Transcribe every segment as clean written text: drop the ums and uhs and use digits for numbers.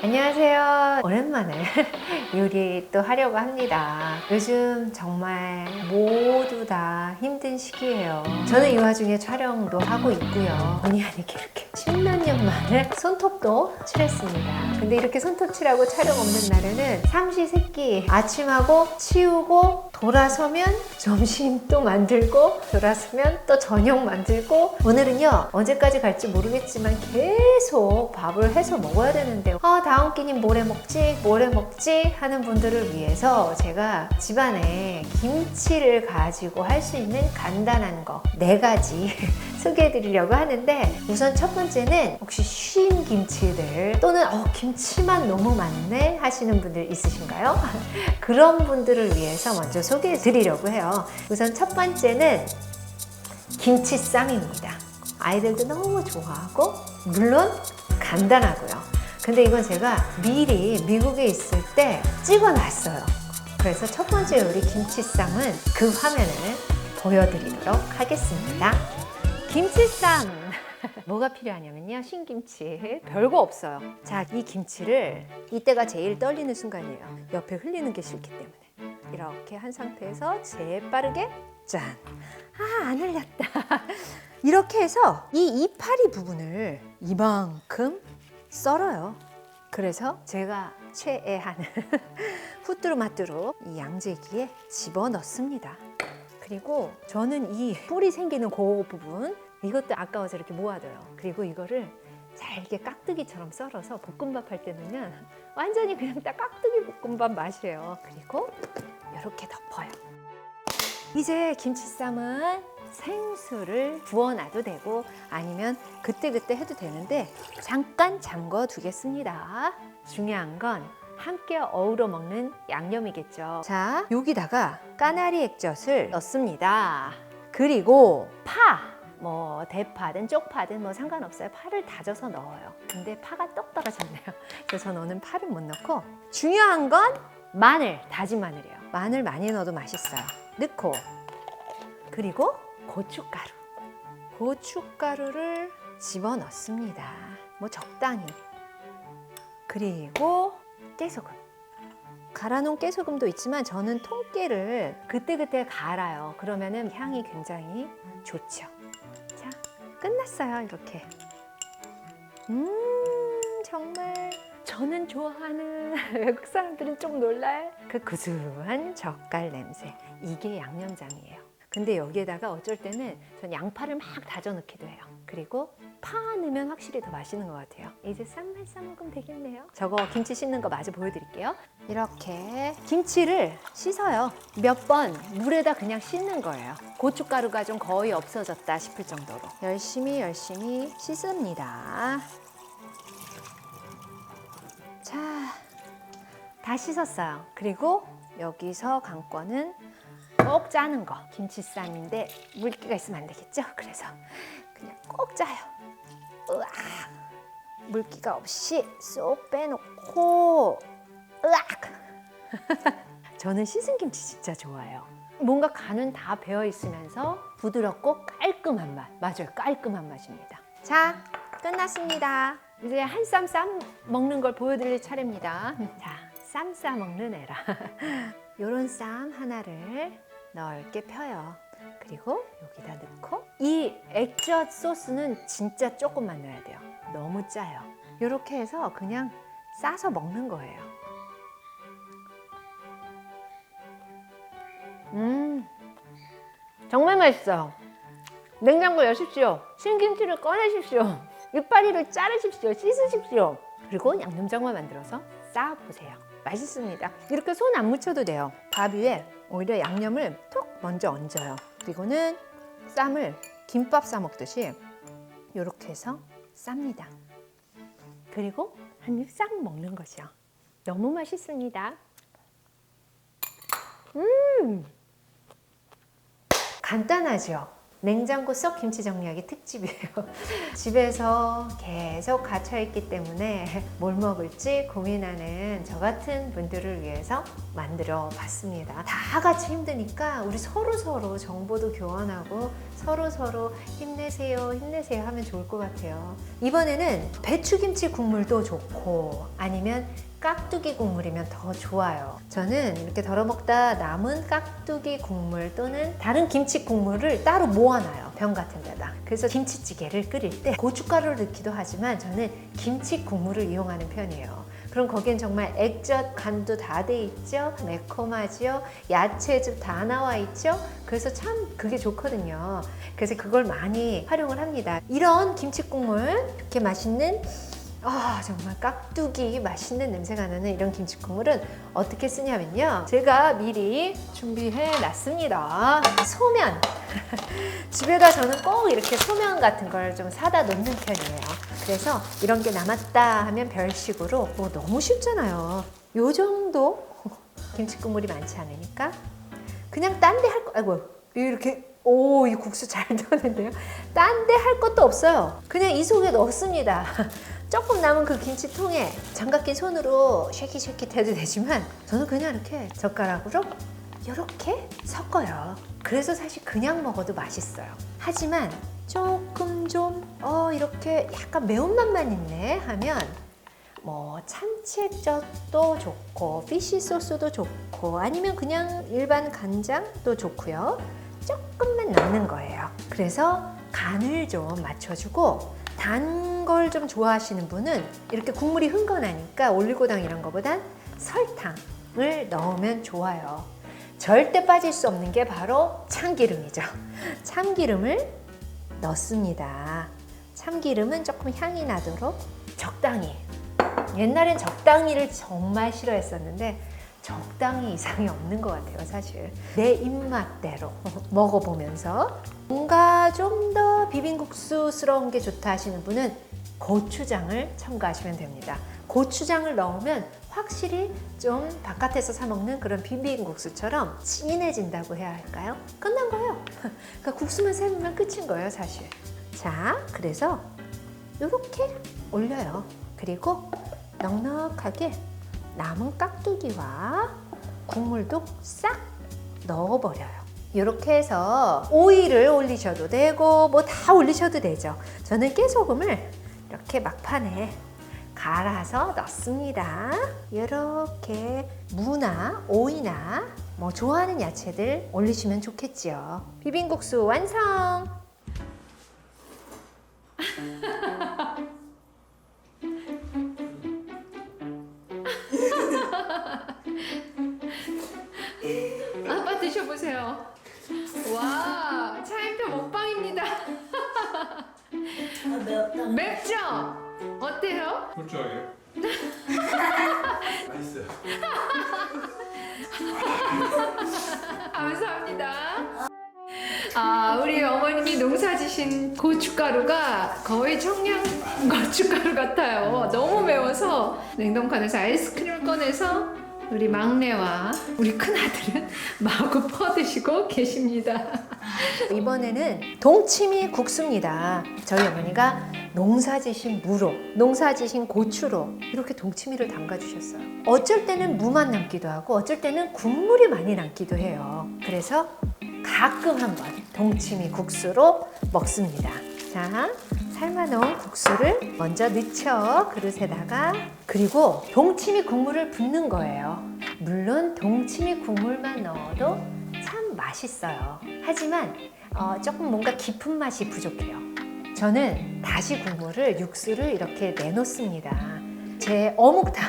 안녕하세요. 오랜만에 요리 또 하려고 합니다. 요즘 정말 모두 다 힘든 시기예요. 저는 이 와중에 촬영도 하고 있고요. 본의 아니게 이렇게 10몇 년 만에 손톱도 칠했습니다. 근데 이렇게 손톱 칠하고 촬영 없는 날에는 삼시세끼 아침하고 치우고 돌아서면 점심 또 만들고 돌아서면 또 저녁 만들고, 오늘은요 언제까지 갈지 모르겠지만 계속 밥을 해서 먹어야 되는데 다음 끼니 뭘 해 먹지 하는 분들을 위해서 제가 집안에 김치를 가지고 할 수 있는 간단한 거 4가지 소개해 드리려고 하는데, 우선 첫 번째는 혹시 쉰 김치들 또는 김치만 너무 많네 하시는 분들 있으신가요? 그런 분들을 위해서 먼저 소개해 드리려고 해요. 우선 첫 번째는 김치쌈입니다. 아이들도 너무 좋아하고 물론 간단하고요. 근데 이건 제가 미리 미국에 있을 때 찍어놨어요. 그래서 첫 번째 요리 김치쌈은 그 화면을 보여드리도록 하겠습니다. 김치쌈! 뭐가 필요하냐면요, 신김치. 별거 없어요. 자, 이 김치를, 이때가 제일 떨리는 순간이에요. 옆에 흘리는 게 싫기 때문에 이렇게 한 상태에서 재빠르게 짠! 안 흘렸다. 이렇게 해서 이 이파리 부분을 이만큼 썰어요. 그래서 제가 최애하는 후뚜루마뚜루 이 양재기에 집어넣습니다. 그리고 저는 이 뿌리 생기는 그 부분, 이것도 아까워서 이렇게 모아둬요. 그리고 이거를 잘게 깍두기처럼 썰어서 볶음밥 할 때 넣으면 완전히 그냥 딱 깍두기 볶음밥 맛이에요. 그리고 이렇게 덮어요. 이제 김치쌈은 생수를 부어놔도 되고 아니면 그때그때 해도 되는데 잠깐 잠궈 두겠습니다. 중요한 건 함께 어우러 먹는 양념이겠죠. 자, 여기다가 까나리 액젓을 넣습니다. 그리고 파, 대파든 쪽파든 상관없어요. 파를 다져서 넣어요. 근데 파가 똑 떨어졌네요. 그래서 저는 파를 못 넣고, 중요한 건 마늘, 다진 마늘이에요. 마늘 많이 넣어도 맛있어요. 넣고, 그리고 고춧가루를 집어넣습니다. 적당히. 그리고 깨소금. 갈아놓은 깨소금도 있지만 저는 통깨를 그때그때 갈아요. 그러면은 향이 굉장히 좋죠. 자, 끝났어요. 이렇게. 정말 저는 좋아하는, 외국 사람들은 좀 놀랄 그 구수한 젓갈 냄새. 이게 양념장이에요. 근데 여기에다가 어쩔 때는 전 양파를 막 다져 넣기도 해요. 그리고 파 넣으면 확실히 더 맛있는 것 같아요. 이제 쌈만 싸 먹으면 되겠네요. 저거 김치 씻는 거 마저 보여드릴게요. 이렇게 김치를 씻어요. 몇 번 물에다 그냥 씻는 거예요. 고춧가루가 좀 거의 없어졌다 싶을 정도로 열심히 씻습니다. 자, 다 씻었어요. 그리고 여기서 관건은 꼭 짜는 거. 김치쌈인데 물기가 있으면 안 되겠죠? 그래서 그냥 꼭 짜요. 으악! 물기가 없이 쏙 빼놓고, 으악! 저는 씻은 김치 진짜 좋아해요. 뭔가 간은 다 배어 있으면서 부드럽고 깔끔한 맛. 맞아요, 깔끔한 맛입니다. 자, 끝났습니다. 이제 한 쌈 먹는 걸 보여드릴 차례입니다. 자, 쌈 싸 먹는 애라. 요런 쌈 하나를 넓게 펴요. 그리고 여기다 넣고, 이 액젓 소스는 진짜 조금만 넣어야 돼요. 너무 짜요. 이렇게 해서 그냥 싸서 먹는 거예요. 정말 맛있어요. 냉장고에 여십시오. 신김치를 꺼내십시오. 이파리를 자르십시오. 씻으십시오. 그리고 양념장만 만들어서 싸보세요. 맛있습니다. 이렇게 손 안 묻혀도 돼요. 밥 위에 오히려 양념을 톡 먼저 얹어요. 그리고는 쌈을 김밥 싸 먹듯이 이렇게 해서 쌉니다. 그리고 한 입 싹 먹는 거죠. 너무 맛있습니다. 간단하죠? 냉장고 속 김치 정리하기 특집이에요. 집에서 계속 갇혀있기 때문에 뭘 먹을지 고민하는 저 같은 분들을 위해서 만들어 봤습니다. 다 같이 힘드니까 우리 서로 정보도 교환하고 서로 힘내세요 힘내세요 하면 좋을 것 같아요. 이번에는 배추김치 국물도 좋고 아니면 깍두기 국물이면 더 좋아요. 저는 이렇게 덜어먹다 남은 깍두기 국물 또는 다른 김치 국물을 따로 모아놔요. 병 같은 데다. 그래서 김치찌개를 끓일 때 고춧가루를 넣기도 하지만 저는 김치 국물을 이용하는 편이에요. 그럼 거기엔 정말 액젓 간도 다 돼 있죠. 매콤하죠. 야채즙 다 나와 있죠. 그래서 참 그게 좋거든요. 그래서 그걸 많이 활용을 합니다. 이런 김치 국물 이렇게 맛있는 정말 깍두기 맛있는 냄새가 나는 이런 김치 국물은 어떻게 쓰냐면요. 제가 미리 준비해 놨습니다. 소면. 집에다 저는 꼭 이렇게 소면 같은 걸 좀 사다 놓는 편이에요. 그래서 이런 게 남았다 하면 별식으로 너무 쉽잖아요. 요 정도 김치 국물이 많지 않으니까 그냥 딴 데 할 거 아이고 이렇게 이 국수 잘 되는데요. 딴 데 할 것도 없어요. 그냥 이 속에 넣습니다. 조금 남은 그 김치통에 장갑 낀 손으로 쉐킷쉐킷 해도 되지만 저는 그냥 이렇게 젓가락으로 이렇게 섞어요. 그래서 사실 그냥 먹어도 맛있어요. 하지만 조금 좀 이렇게 약간 매운맛만 있네 하면 참치액젓도 좋고 피쉬 소스도 좋고 아니면 그냥 일반 간장도 좋고요. 조금만 넣는 거예요. 그래서 간을 좀 맞춰주고 단 걸 좀 좋아하시는 분은 이렇게 국물이 흥건하니까 올리고당 이런 거보단 설탕을 넣으면 좋아요. 절대 빠질 수 없는 게 바로 참기름이죠. 참기름을 넣습니다. 참기름은 조금 향이 나도록 적당히. 옛날엔 적당히를 정말 싫어했었는데 적당히 이상이 없는 것 같아요. 사실 내 입맛대로 먹어보면서 뭔가 좀 더 비빔국수스러운 게 좋다 하시는 분은 고추장을 첨가하시면 됩니다. 고추장을 넣으면 확실히 좀 바깥에서 사 먹는 그런 비빔국수처럼 진해진다고 해야 할까요? 끝난 거예요. 그러니까 국수만 삶으면 끝인 거예요, 사실. 자, 그래서 이렇게 올려요. 그리고 넉넉하게 남은 깍두기와 국물도 싹 넣어버려요. 이렇게 해서 오이를 올리셔도 되고 다 올리셔도 되죠. 저는 깨소금을 이렇게 막판에 갈아서 넣습니다. 이렇게 무나 오이나 좋아하는 야채들 올리시면 좋겠지요. 비빔국수 완성! 아빠 드셔보세요. 와, 차인표 먹방입니다. 맵죠? 어때요? 굴절이에요? 맛있어요. 감사합니다. 우리 어머님이 농사지신 고춧가루가 거의 청양 고춧가루 같아요. 너무 매워서 냉동칸에서 아이스크림을 꺼내서 우리 막내와 우리 큰아들은 마구 퍼드시고 계십니다. 이번에는 동치미 국수입니다. 저희 어머니가 농사지신 무로, 농사지신 고추로 이렇게 동치미를 담가주셨어요. 어쩔 때는 무만 남기도 하고 어쩔 때는 국물이 많이 남기도 해요. 그래서 가끔 한번 동치미 국수로 먹습니다. 자, 삶아놓은 국수를 먼저 넣죠. 그릇에다가. 그리고 동치미 국물을 붓는 거예요. 물론 동치미 국물만 넣어도 참 맛있어요. 하지만 조금 뭔가 깊은 맛이 부족해요. 저는 다시 국물을, 육수를 이렇게 내놓습니다. 제 어묵 다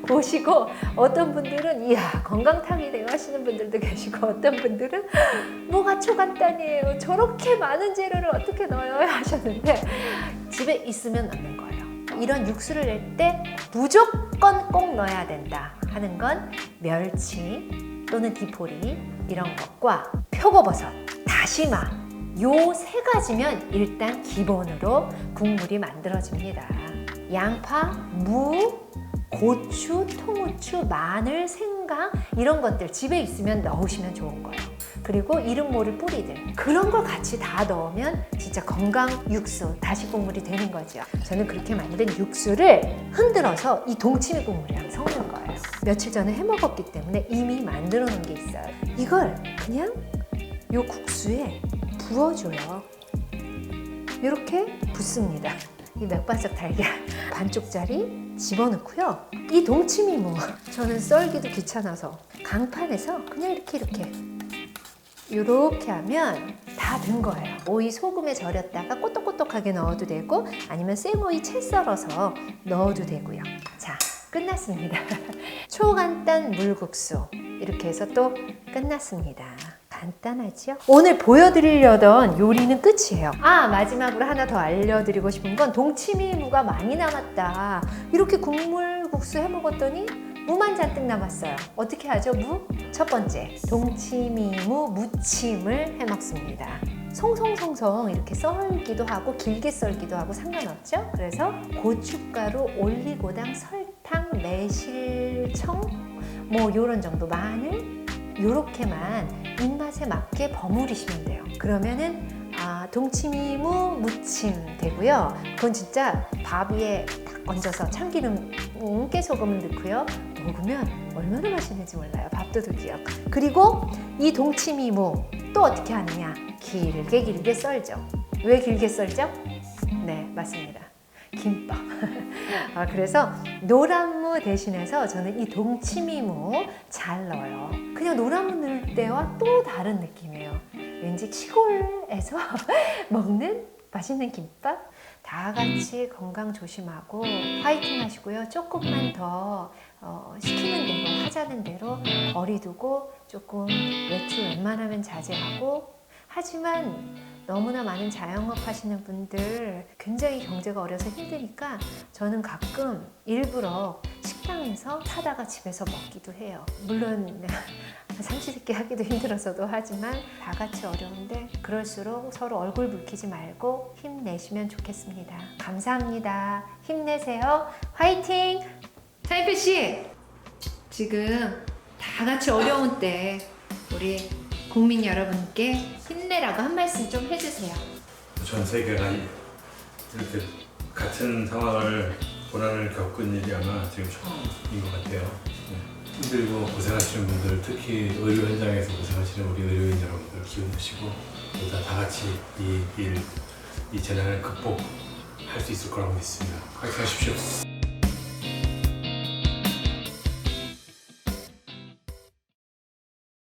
보시고 어떤 분들은 이야 건강탕이네요 하시는 분들도 계시고 어떤 분들은 뭐가 초간단이에요 저렇게 많은 재료를 어떻게 넣어요 하셨는데 집에 있으면 넣는 거예요. 이런 육수를 낼 때 무조건 꼭 넣어야 된다 하는 건 멸치 또는 디포리 이런 것과 표고버섯, 다시마 요 세 가지면 일단 기본으로 국물이 만들어집니다. 양파, 무, 고추, 통후추, 마늘, 생강 이런 것들 집에 있으면 넣으시면 좋은 거예요. 그리고 이름 모를 뿌리들 그런 걸 같이 다 넣으면 진짜 건강 육수, 다시 국물이 되는 거죠. 저는 그렇게 만든 육수를 흔들어서 이 동치미 국물이랑 섞는 거예요. 며칠 전에 해 먹었기 때문에 이미 만들어 놓은 게 있어요. 이걸 그냥 요 국수에 부어줘요. 이렇게 붓습니다. 이 맥반석 달걀 반쪽짜리 집어넣고요. 이 동치미무 저는 썰기도 귀찮아서 강판에서 그냥 이렇게 하면 다 된 거예요. 오이 소금에 절였다가 꼬독꼬독하게 넣어도 되고 아니면 생오이 채 썰어서 넣어도 되고요. 자, 끝났습니다. 초간단 물국수 이렇게 해서 또 끝났습니다. 간단하죠? 오늘 보여드리려던 요리는 끝이에요. 마지막으로 하나 더 알려드리고 싶은 건 동치미무가 많이 남았다. 이렇게 국물국수 해 먹었더니 무만 잔뜩 남았어요. 어떻게 하죠, 무? 첫 번째, 동치미무 무침을 해 먹습니다. 송송송송 이렇게 썰기도 하고 길게 썰기도 하고 상관없죠? 그래서 고춧가루, 올리고당, 설탕, 매실청 뭐 요런 정도, 마늘 요렇게만 입맛에 맞게 버무리시면 돼요. 그러면은 동치미무 무침 되고요. 그건 진짜 밥 위에 딱 얹어서 참기름, 깨소금을 넣고요. 먹으면 얼마나 맛있는지 몰라요. 밥도둑이요. 그리고 이 동치미무 또 어떻게 하느냐? 길게 썰죠. 왜 길게 썰죠? 네, 맞습니다. 김밥. 그래서 노란무 대신해서 저는 이 동치미무 잘 넣어요. 그냥 노란무 넣을 때와 또 다른 느낌이에요. 왠지 시골에서 먹는 맛있는 김밥? 다 같이 건강 조심하고 화이팅 하시고요. 조금만 더 시키는 대로, 하자는 대로 거리두고 조금 외출 웬만하면 자제하고, 하지만 너무나 많은 자영업 하시는 분들 굉장히 경제가 어려서 힘드니까 저는 가끔 일부러 식당에서 사다가 집에서 먹기도 해요. 물론 삼시세끼 하기도 힘들어서도 하지만 다 같이 어려운데 그럴수록 서로 얼굴 붉히지 말고 힘내시면 좋겠습니다. 감사합니다. 힘내세요. 화이팅! 차인표 씨, 지금 다 같이 어려운 때 우리 국민 여러분께 힘내라고 한 말씀 좀 해주세요. 전 세계가 이렇게 같은 상황을 고난을 겪은 일이 아마 지금 처음인 것 같아요. 힘들고 고생하시는 분들, 특히 의료 현장에서 고생하시는 우리 의료인 여러분들 기운 내시고 모두 다 같이 이 재난을 극복할 수 있을 거라고 믿습니다. 화이팅 하십시오.